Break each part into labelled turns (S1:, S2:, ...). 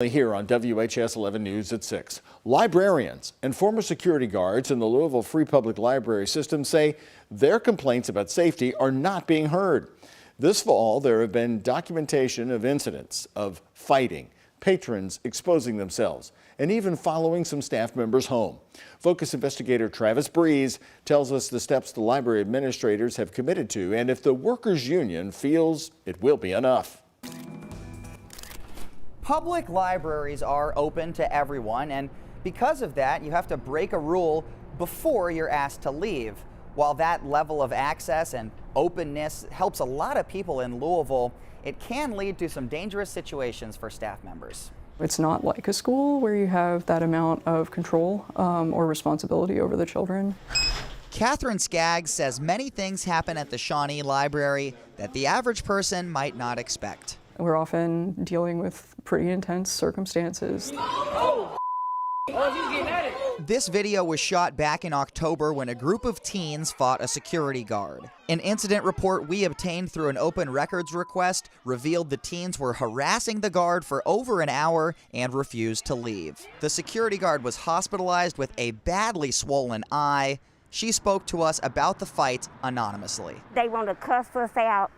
S1: Here on WHS 11 News at 6. Librarians and former security guards in the Louisville Free Public Library system say their complaints about safety are not being heard. This fall, there have been documentation of incidents of fighting, patrons exposing themselves, and even following some staff members home. Focus investigator Travis Breeze tells us the steps the library administrators have committed to, and if the workers' union feels it will be enough.
S2: Public libraries are open to everyone, and because of that, you have to break a rule before you're asked to leave. While that level of access and openness helps a lot of people in Louisville, it can lead to some dangerous situations for staff members.
S3: It's not like a school where you have that amount of control or responsibility over the children.
S2: Katherine Skaggs says many things happen at the Shawnee Library that the average person might not expect.
S3: We're often dealing with pretty intense circumstances.
S2: This video was shot back in October when a group of teens fought a security guard. An incident report we obtained through an open records request revealed the teens were harassing the guard for over an hour and refused to leave. The security guard was hospitalized with a badly swollen eye. She spoke to us about the fight anonymously.
S4: They want to cuss us out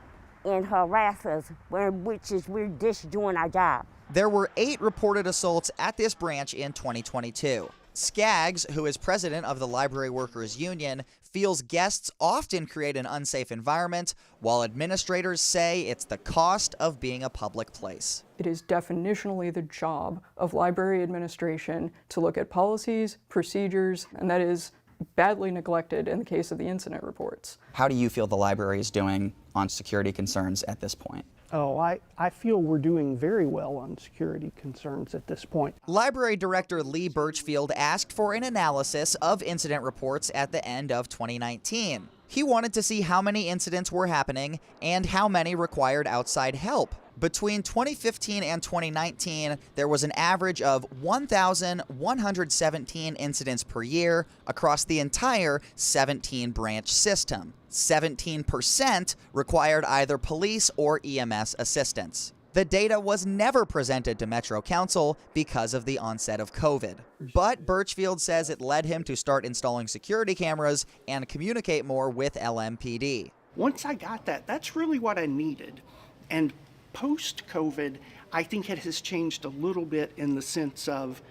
S4: and harass us, which is we're just doing our job.
S2: There were 8 reported assaults at this branch in 2022. Skaggs, who is president of the Library Workers Union, feels guests often create an unsafe environment, while administrators say it's the cost of being a public place.
S3: It is definitionally the job of library administration to look at policies, procedures, and that is badly neglected in the case of the incident reports.
S2: How do you feel the library is doing on security concerns at this point?
S5: Oh, I feel we're doing very well on security concerns at this point.
S2: Library Director Lee Birchfield asked for an analysis of incident reports at the end of 2019. He wanted to see how many incidents were happening and how many required outside help. Between 2015 and 2019, there was an average of 1,117 incidents per year across the entire 17-branch system. 17% required either police or EMS assistance. The data was never presented to Metro Council because of the onset of COVID. But Birchfield says it led him to start installing security cameras and communicate more with LMPD.
S5: Once I got that, that's really what I needed. And post-COVID, I think it has changed a little bit in the sense of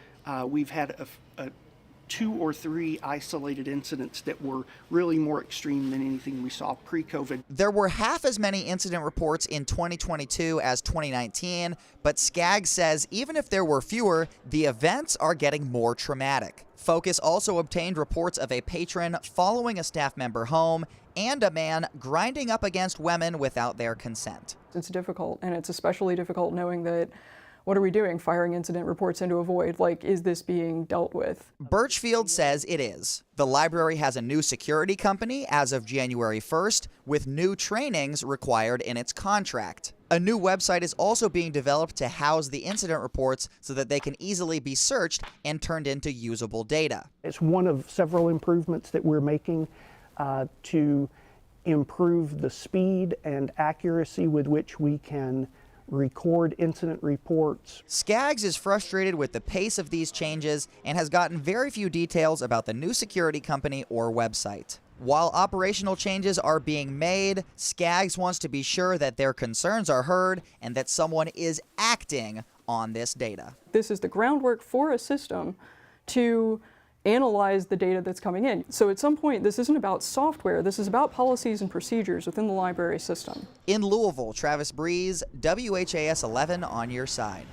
S5: we've had 2 or 3 isolated incidents that were really more extreme than anything we saw pre-COVID.
S2: There were half as many incident reports in 2022 as 2019, but Skaggs says even if there were fewer, the events are getting more traumatic. Focus also obtained reports of a patron following a staff member home and a man grinding up against women without their consent.
S3: It's difficult, and it's especially difficult knowing that what are we doing? Firing incident reports into a void? Like, is this being dealt with?
S2: Birchfield says it is. The library has a new security company as of January 1st, with new trainings required in its contract. A new website is also being developed to house the incident reports so that they can easily be searched and turned into usable data.
S5: It's one of several improvements that we're making to improve the speed and accuracy with which we can record incident reports.
S2: Skaggs is frustrated with the pace of these changes and has gotten very few details about the new security company or website. While operational changes are being made, Skaggs wants to be sure that their concerns are heard and that someone is acting on this data.
S3: This is the groundwork for a system to analyze the data that's coming in. So at some point, this isn't about software, this is about policies and procedures within the library system.
S2: In Louisville, Travis Breeze, WHAS 11 on your side.